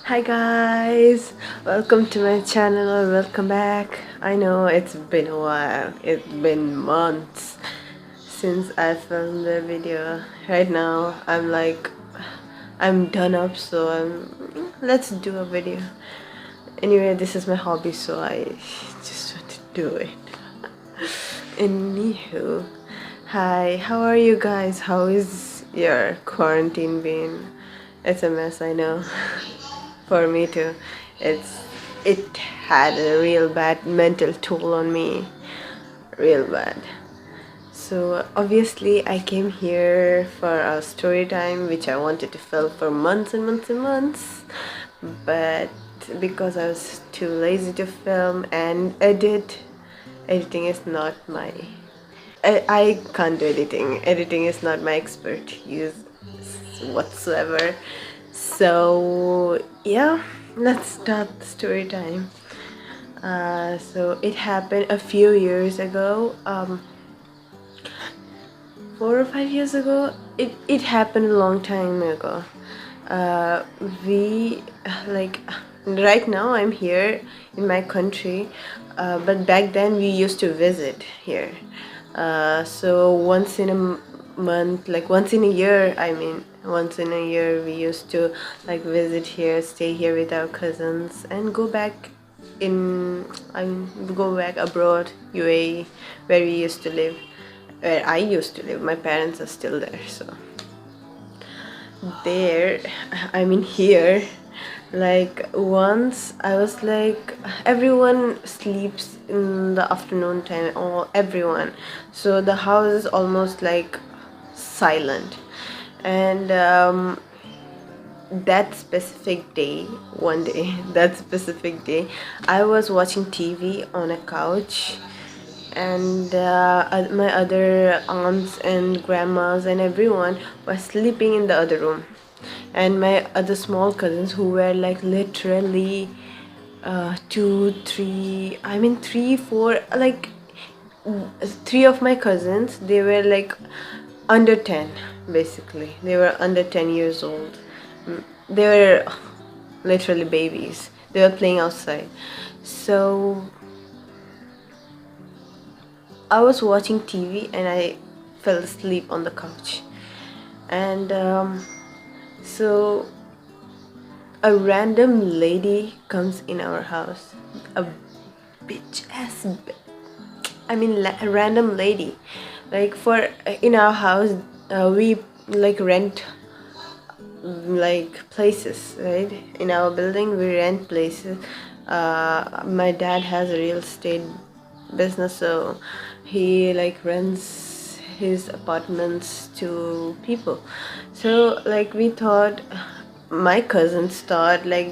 Hi guys, welcome to my channel or welcome back. I know it's been a while, it's been months since I filmed the video. Right now I'm done up, so let's do a video. Anyway, this is my hobby, so I just want to do it. Anywho, hi, how are you guys? How is your quarantine been? It's a mess, I know. For me too. It had a real bad mental toll on me. Real bad. So obviously I came here for a story time which I wanted to film for months and months and months. But because I was too lazy to film and editing is not my I can't do editing. Editing is not my expertise whatsoever. So yeah, let's start the story time. So it happened a few years ago. 4 or 5 years ago. It happened a long time ago. We like right now I'm here in my country, but back then we used to visit here. So once in a month, like once in a year, I mean, once in a year we used to like visit here, stay here with our cousins, and go back in. Go back abroad, UAE, where we used to live, where I used to live. My parents are still there, so there, I mean here, like once I was like everyone sleeps in the afternoon time, or everyone, so the house is almost like silent. And that specific day, one day, that specific day, I was watching TV on a couch, and my other aunts and grandmas and everyone was sleeping in the other room, and my other small cousins who were like literally two three I mean three four, like three of my cousins, they were like under 10. Basically they were under 10 years old. They were literally babies. They were playing outside. So I was watching TV and I fell asleep on the couch. And so a random lady comes in our house. A bitch ass. I mean, a random lady. Like for in our house, we like rent like places, right? In our building, we rent places. My dad has a real estate business, so he like rents his apartments to people. So like we thought, my cousins thought like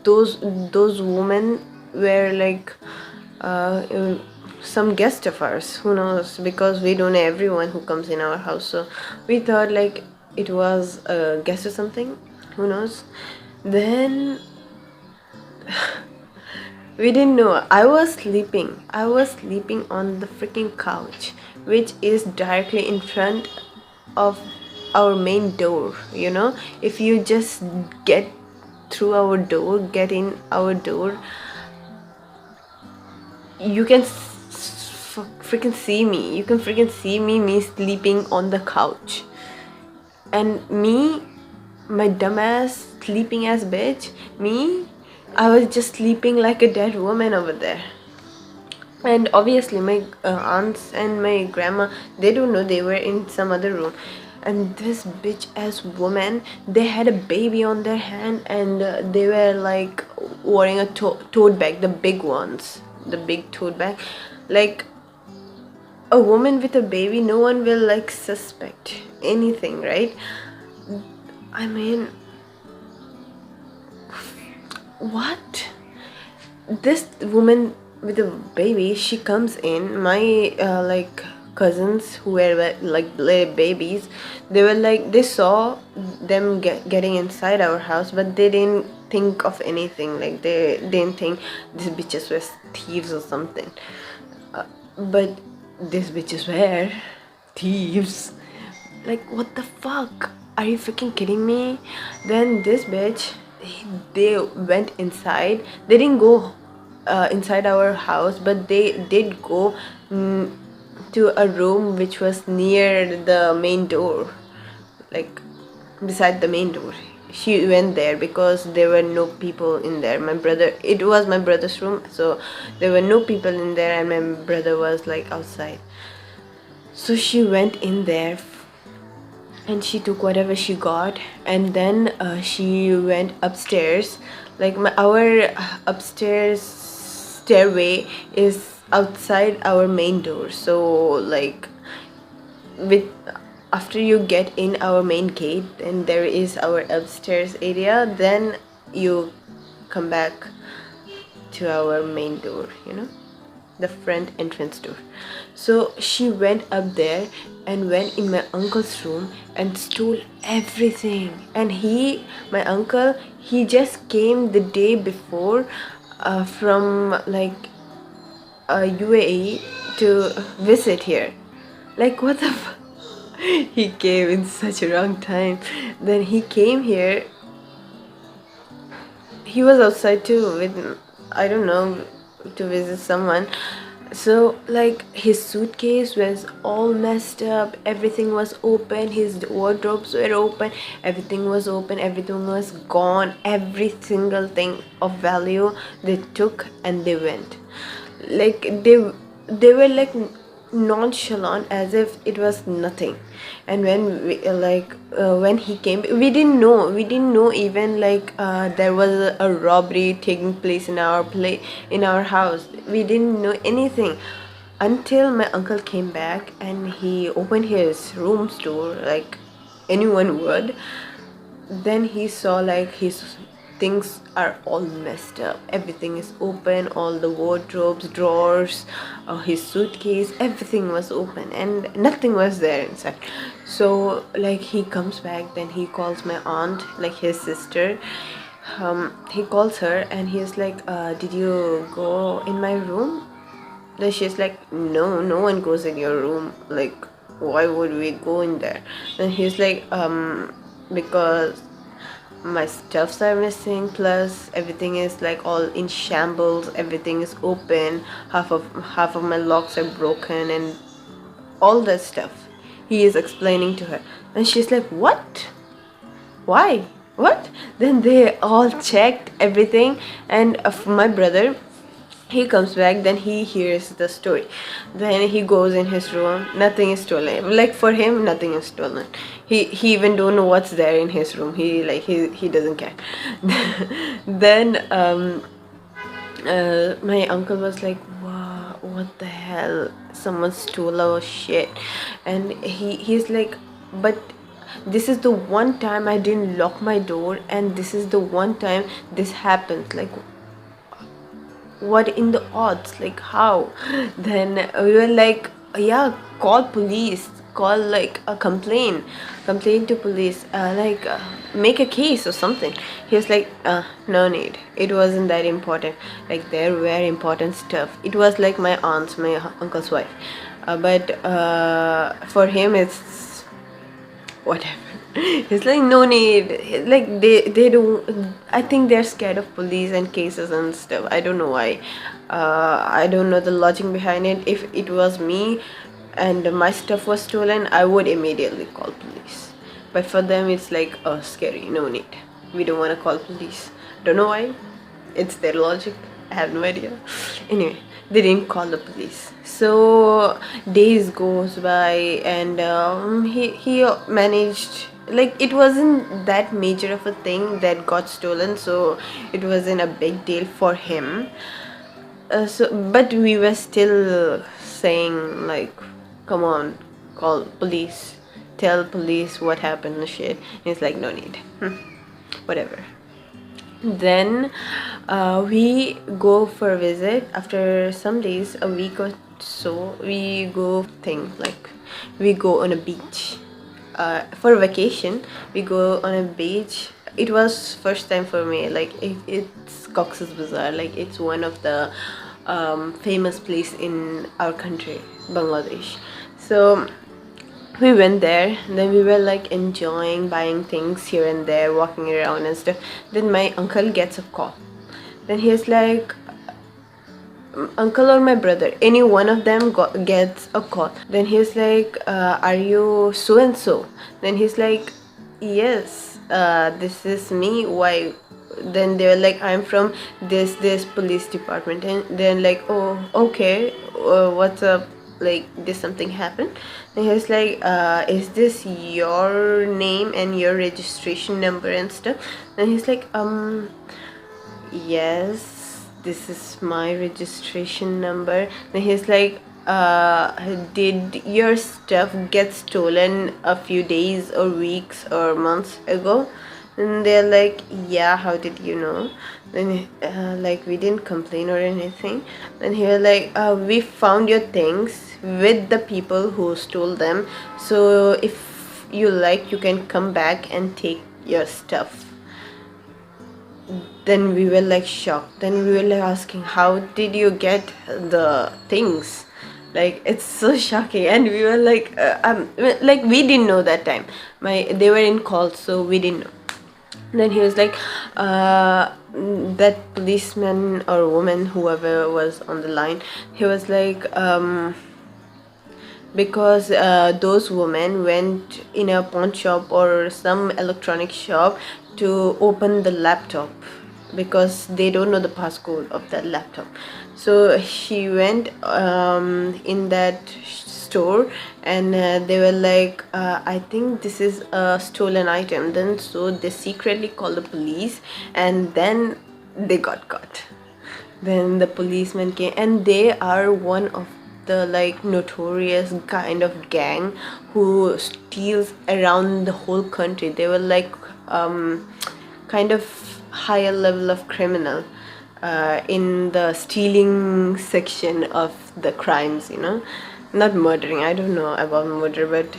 those women were like some guest of ours, who knows, because we don't know everyone who comes in our house. So we thought like it was a guest or something, who knows. Then we didn't know. I was sleeping on the freaking couch, which is directly in front of our main door, you know. If you just get through our door, get in our door, you can freaking see me. You can freaking see me sleeping on the couch. And me, my dumbass sleeping ass bitch, me, I was just sleeping like a dead woman over there. And obviously my aunts and my grandma, they don't know, they were in some other room. And this bitch ass woman, they had a baby on their hand, and they were like wearing a tote bag, the big ones, the big tote bag. Like a woman with a baby, no one will like suspect anything, right? I mean, what? This woman with a baby, she comes in. My like cousins who were like babies, they were like, they saw them getting inside our house, but they didn't think of anything. Like they didn't think these bitches were thieves or something. But these bitches were thieves. Like what the fuck? are you freaking kidding me? Then this bitch, they went inside. They didn't go inside our house, but they did go to a room which was near the main door, like beside the main door. She went there because there were no people in there. It was my brother's room, so there were no people in there, and my brother was like outside. So she went in there and she took whatever she got, and then she went upstairs. Like our upstairs stairway is outside our main door, so like with after you get in our main gate, then there is our upstairs area, then you come back to our main door, the front entrance door. So she went up there and went in my uncle's room and stole everything. And my uncle, he just came the day before from like UAE to visit here. Like, what the he came in such a wrong time. Then he came here. He was outside too with, I don't know, to visit someone. So like his suitcase was all messed up, everything was open, his wardrobes were open, everything was open, everything was gone, every single thing of value they took and they went. Like they were like nonchalant as if it was nothing. And when he came, we didn't know even like there was a robbery taking place in our house. We didn't know anything until my uncle came back and he opened his room door like anyone would. Then he saw like his things are all messed up, everything is open, all the wardrobes, drawers, his suitcase, everything was open and nothing was there inside. So like he comes back, then he calls my aunt, like his sister. He calls her and he's like, did you go in my room? Then she's like, no one goes in your room, like why would we go in there? Then he's like, because my stuffs are missing, plus everything is like all in shambles, everything is open, half of my locks are broken and all that stuff he is explaining to her. And she's like, what? Why? What? Then they all checked everything, and my brother, he comes back, then he hears the story. Then he goes in his room, nothing is stolen. Like for him, nothing is stolen. He even don't know what's there in his room. He doesn't care. Then my uncle was like, wow, what the hell? Someone stole our shit. And he's like, but this is the one time I didn't lock my door, and this is the one time this happens. Like, what in the odds? Like, how? Then we were like, yeah, call police, call like a complaint to police, make a case or something. He was like, no need, it wasn't that important. Like there were important stuff. It was like my aunt's, my uncle's wife, but for him it's whatever. It's like no need. Like they don't. I think they're scared of police and cases and stuff. I don't know why. I don't know the logic behind it. If it was me and my stuff was stolen, I would immediately call police. But for them, it's like, oh, scary. No need. We don't want to call police. Don't know why. It's their logic. I have no idea. Anyway, they didn't call the police. So days goes by, and he managed. Like it wasn't that major of a thing that got stolen, so it wasn't a big deal for him. But we were still saying like, come on, call police, tell police what happened and shit. And it's like, no need. Whatever. Then we go for a visit. After some days, a week or so, we go on a beach. For vacation, we go on a beach. It was first time for me. Like it's Cox's Bazaar. Like it's one of the famous place in our country, Bangladesh. So we went there, then we were like enjoying buying things here and there, walking around and stuff. Then my uncle gets a call. Then he's like, uncle or my brother, any one of them gets a call. Then he's like, are you so and so? Then he's like, yes, this is me. Why? Then they were like, I'm from this police department. And then like, oh, okay, what's up? Like, did something happen? And he's like, is this your name and your registration number and stuff? And he's like, yes, this is my registration number. Then he's like, did your stuff get stolen a few days or weeks or months ago? And they're like, yeah, how did you know? Then like, we didn't complain or anything. Then he was like, we found your things with the people who stole them, so if you like, you can come back and take your stuff. Then we were like shocked. Then we were like asking, how did you get the things? Like, it's so shocking. And we were like, we didn't know that time. They were in calls, so we didn't know. Then he was like, that policeman or woman, whoever was on the line, he was like, because those women went in a pawn shop or some electronic shop to open the laptop, because they don't know the passcode of that laptop. So she went in that store, and they were like, I think this is a stolen item. Then so they secretly called the police, and then they got caught. Then the policeman came, and they are one of the like notorious kind of gang who steals around the whole country. They were like kind of higher level of criminal in the stealing section of the crimes, not murdering. I don't know about murder, but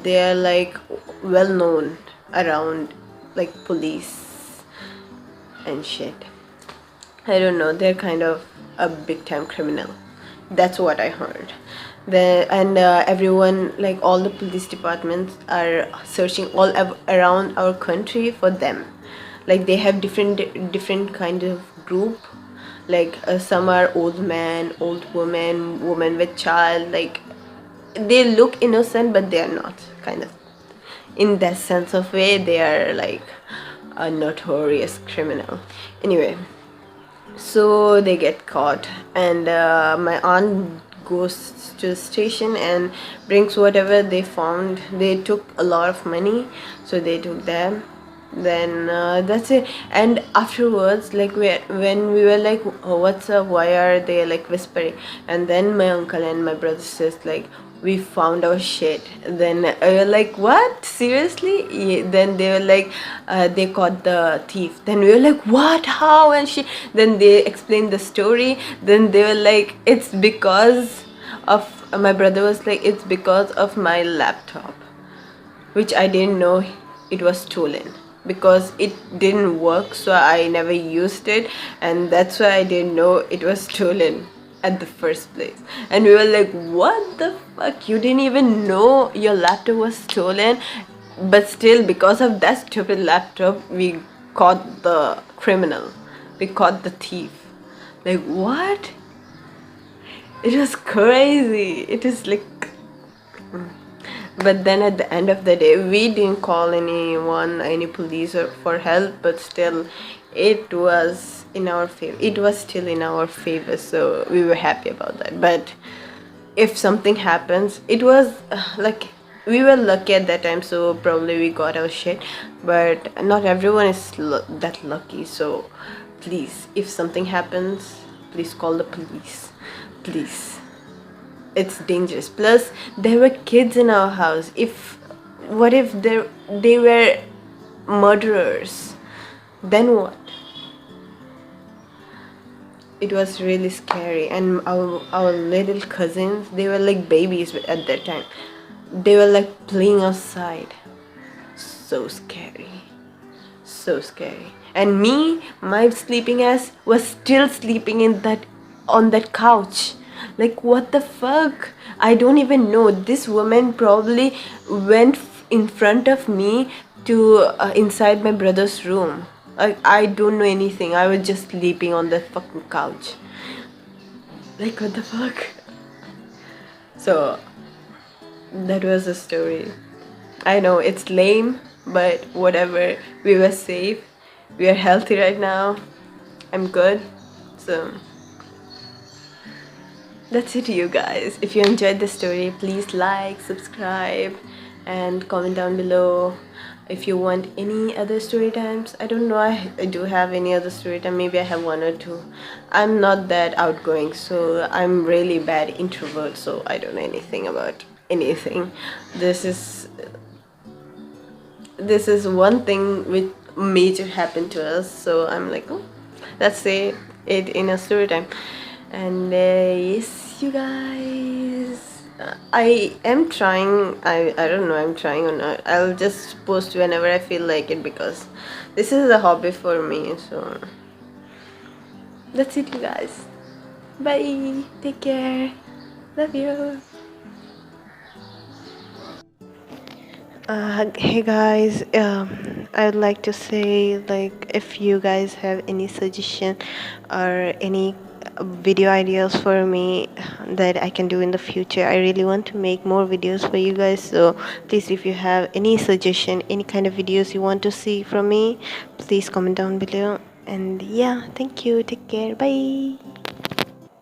they are like well known around like police and shit. I don't know, they're kind of a big time criminal. That's what I heard. Everyone, like all the police departments, are searching all around our country for them. Like, they have different kind of group. Like some are old man, old woman with child. Like, they look innocent, but they are not. Kind of, in that sense of way, they are like a notorious criminal. Anyway, so they get caught, and my aunt goes to the station and brings whatever they found. They took a lot of money, so they took them. Then that's it. And afterwards, like, when we were like, oh, what's up, why are they like whispering? And then my uncle and my brother says like, we found our shit. Then we were like, what, seriously? Yeah. Then they were like, they caught the thief. Then we were like, what, how? And then they explained the story. Then they were like, it's because of, my brother was like, it's because of my laptop, which I didn't know it was stolen, because it didn't work, so I never used it, and that's why I didn't know it was stolen at the first place. And we were like, what the fuck, you didn't even know your laptop was stolen, but still, because of that stupid laptop, we caught the criminal, we caught the thief. Like, what? It was crazy. It is like, but then at the end of the day, we didn't call anyone, any police or for help, but still it was in our favor. It was still in our favor, so we were happy about that. But if something happens, it was like, we were lucky at that time, so probably we got our shit. But not everyone is that lucky, so please, if something happens, please call the police, please. It's dangerous. Plus, there were kids in our house. What if they were murderers? Then what? It was really scary. And our little cousins, they were like babies at that time. They were like playing outside. So scary. So scary. And me, my sleeping ass was still sleeping on that couch. Like, what the fuck? I don't even know. This woman probably went in front of me to inside my brother's room. I don't know anything. I was just sleeping on the fucking couch. Like, what the fuck? So, that was the story. I know it's lame, but whatever. We were safe. We are healthy right now. I'm good. So, that's it, you guys. If you enjoyed the story, please like, subscribe, and comment down below. If you want any other story times, I don't know, I do have any other story time. Maybe I have one or two. I'm not that outgoing, so I'm really bad introvert, so I don't know anything about anything. This is one thing which major happened to us, so I'm like, oh, let's say it in a story time. And yes, you guys, I am trying. I don't know, I'm trying or not. I'll just post whenever I feel like it, because this is a hobby for me. So that's it, you guys. Bye, take care, love you. Hey guys, I would like to say, like, if you guys have any suggestion or any video ideas for me that I can do in the future, I really want to make more videos for you guys. So please, if you have any suggestion, any kind of videos you want to see from me, please comment down below. And yeah, thank you, take care, bye.